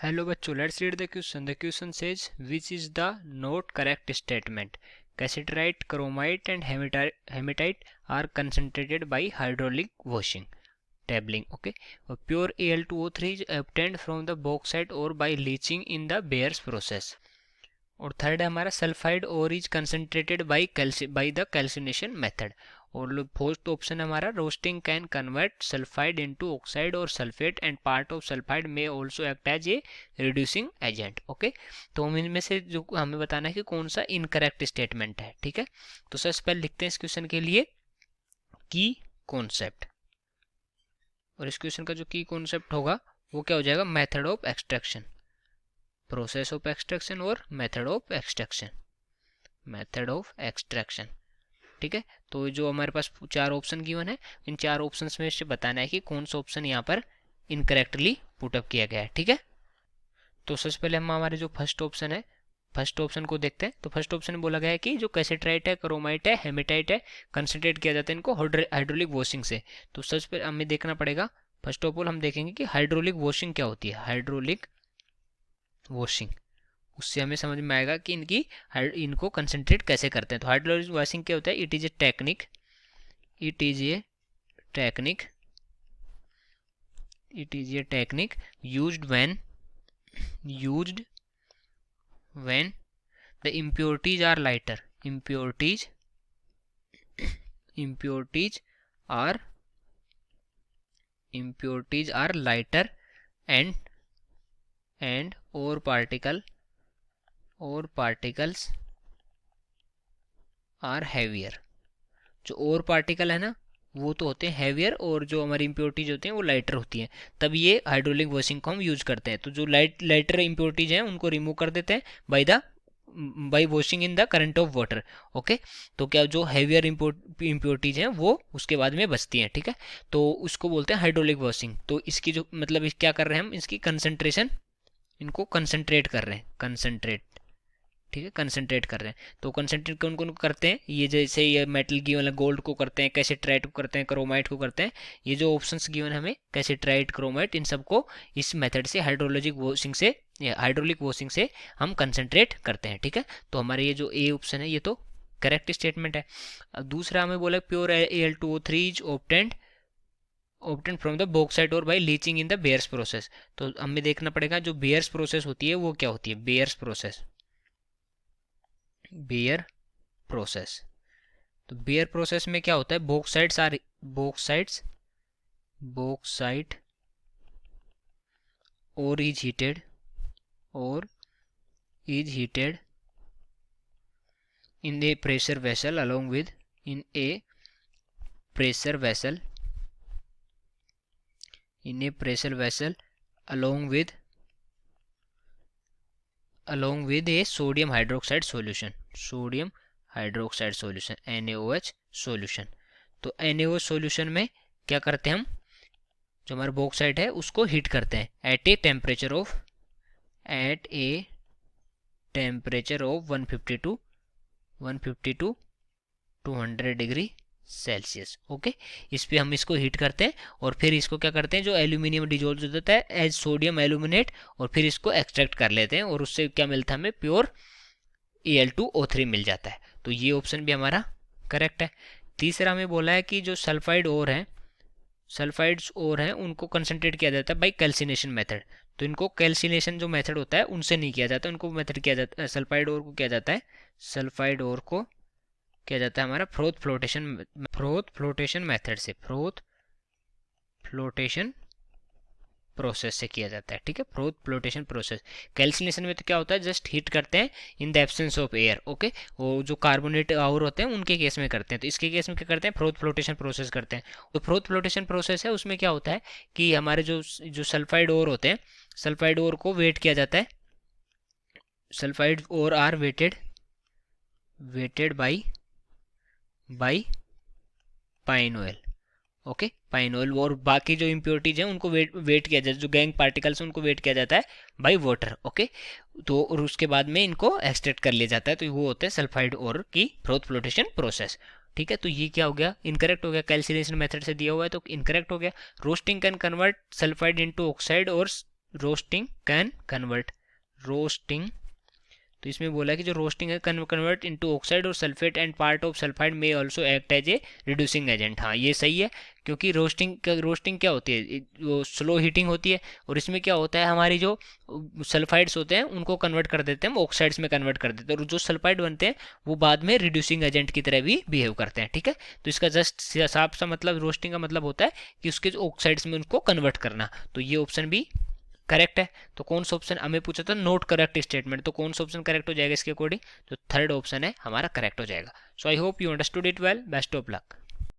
Hello बच्चों, let's read the question. The question says, which is the not correct statement? Cassiterite, chromite and hematite are concentrated by hydraulic washing. Tabling, okay. Pure Al2O3 is obtained from the bauxite ore by leaching in the Bayer's process. और third है हमारा sulphide और is concentrated by the calcination method. और fourth option हमारा roasting can convert sulphide into oxide और sulphate and part of sulphide में also act as a reducing agent. Okay, तो हम इनमें से जो हमें बताना है कि कौन सा इनकरेक्ट स्टेटमेंट है. ठीक है, तो सबसे पहले लिखते हैं इस क्वेश्चन के लिए की कॉन्सेप्ट. और इस क्वेश्चन का जो की कॉन्सेप्ट होगा वो क्या हो जाएगा, method of extraction, process of extraction और method of extraction. Method of extraction, ठीक है. तो जो हमारे पास चार ऑप्शन गिवन है, इन चार ऑप्शंस में से बताना है कि कौन सा ऑप्शन यहाँ पर इनकरेक्टली पुटअप किया गया है. ठीक है, तो सबसे पहले हम हमारे जो फर्स्ट ऑप्शन है, फर्स्ट ऑप्शन को देखते हैं. तो फर्स्ट ऑप्शन में बोला गया है कि जो कैसेट्राइट है, क्रोमाइट है, हेमेटाइट है, कंसनट्रेट किया जाता है इनको हाइड्रोलिक वॉशिंग से. तो सबसे पहले हमें देखना पड़ेगा, फर्स्ट ऑफ ऑल हम देखेंगे कि हाइड्रोलिक वॉशिंग क्या होती है. हाइड्रोलिक वॉशिंग, उससे हमें समझ में आएगा कि इनको कंसंट्रेट कैसे करते हैं. तो हाइड्रोलिक वॉशिंग क्या होता है, it is a technique, it is a technique, it is a technique used when the impurities are lighter, impurities are lighter and ore particles are heavier. जो और पार्टिकल है ना वो तो होते हैं हैवियर, और जो हमारी इम्प्योरिटीज होती हैं वो लाइटर होती हैं. तब ये हाइड्रोलिक वॉशिंग को हम यूज करते हैं. तो जो लाइटर इम्प्योरिटीज हैं उनको रिमूव कर देते हैं by washing in the current of water. Okay, तो क्या जो हैवियर इम्प्योरिटीज हैं वो उसके बाद में बचती हैं. ठीक है, तो उसको बोलते हैं हाइड्रोलिक वॉशिंग. तो इसकी जो मतलब क्या कर रहे हैं हम, इसकी कंसंट्रेशन, इनको कंसंट्रेट कर रहे हैं, कंसंट्रेट. ठीक है, कंसंट्रेट कर रहे हैं. तो कंसंट्रेट कौन कौन करते हैं, ये जैसे ये मेटल गिवन है, गोल्ड को करते हैं, कैसेट्राइट को करते हैं, क्रोमाइट को करते हैं. ये जो ऑप्शंस गिवन हमें कैसेट्राइट, क्रोमाइट, इन सबको इस मेथड से हाइड्रोलिक वॉशिंग से हम कंसंट्रेट करते हैं. ठीक है, तो हमारे ये जो ए ऑप्शन है ये तो करेक्ट स्टेटमेंट है. दूसरा हमें बोला pure Al2O3 is obtained from the bauxite और by leaching in the Bayer's process. तो हमें देखना पड़ेगा जो बेयर्स प्रोसेस होती है वो क्या होती है. बेयर प्रोसेस, तो बेयर प्रोसेस में क्या होता है, बॉक्साइट और is heated in A pressure vessel along with along with a sodium hydroxide solution, NaOH solution. तो NaOH solution में क्या करते हैं हम, जो हमारा बॉक्साइट है उसको हीट करते हैं at a temperature of 150 to 200 degree Celsius. Okay, इस पे हम इसको हीट करते हैं और फिर इसको क्या करते हैं, जो एल्यूमिनियम डिजोल्व हो जाता है एज सोडियम एल्यूमिनेट, और फिर इसको एक्सट्रैक्ट कर लेते हैं और उससे क्या मिलता है हमें, प्योर Al2O3 मिल जाता है. तो ये ऑप्शन भी हमारा करेक्ट है. तीसरा हमें बोला है कि जो सल्फाइड्स और हैं उनको कंसंट्रेट किया जाता है बाई कैल्सिनेशन मेथड. तो इनको कैल्सिनेशन जो मेथड होता है उनसे नहीं किया जाता, उनको मेथड किया जाता है सल्फाइड और को किया जाता है हमारा फ्रोथ फ्लोटेशन मेथड से, फ्रोथ फ्लोटेशन प्रोसेस से किया जाता है. ठीक है, फ्रोथ फ्लोटेशन प्रोसेस. कैल्सिनेशन में तो क्या होता है, जस्ट हीट करते हैं in the absence of air. Okay, वो जो कार्बोनेट और होते हैं उनके केस में करते हैं. तो इसके केस में क्या करते हैं, फ्रोथ फ्लोटेशन प्रोसेस करते हैं. तो फ्रोथ फ्लोटेशन प्रोसेस है, उसमें क्या होता है कि हमारे जो सल्फाइड ओर होते हैं, सल्फाइड ओर को वेट किया जाता है. Sulphide ore are wetted by pine oil. Okay, pine oil, और बाकी जो इम्प्योरिटीज हैं उनको वेट किया जाता है, जो गैंग पार्टिकल्स हैं उनको वेट किया जाता है बाय वाटर. ओके, तो और उसके बाद में इनको एक्सट्रैक्ट कर लिया जाता है. तो वो होते हैं सल्फाइड और की फ्रोथ फ्लोटेशन प्रोसेस. ठीक है, तो ये क्या हो गया, इनकरेक्ट हो गया. कैल्सिनेशन मेथड से दिया हुआ है तो इनकरेक्ट हो गया. Roasting can convert sulphide into oxide और रोस्टिंग कैन कन्वर्ट, रोस्टिंग, तो इसमें बोला कि जो रोस्टिंग है कन्वर्ट इनटू ऑक्साइड और sulphate and part of sulphide may also act as a reducing agent. हाँ ये सही है, क्योंकि रोस्टिंग क्या होती है, वो स्लो हीटिंग होती है, और इसमें क्या होता है हमारी जो सल्फाइड्स होते हैं उनको कन्वर्ट कर देते हैं, ऑक्साइड्स में कन्वर्ट कर देते हैं, और जो सल्फाइड बनते हैं वो बाद में रिड्यूसिंग एजेंट की तरह भी बिहेव करते हैं। ठीक है, तो इसका जस्ट साफ सा मतलब रोस्टिंग का मतलब होता है कि उसके जो ऑक्साइड्स में उनको कन्वर्ट करना। तो ये ऑप्शन भी करेक्ट है। तो कौन सा ऑप्शन हमें पूछा था, नोट करेक्ट स्टेटमेंट, तो कौन सा ऑप्शन करेक्ट हो जाएगा इसके अकॉर्डिंग, तो थर्ड ऑप्शन है हमारा करेक्ट हो जाएगा। So I hope you understood it well, best of luck.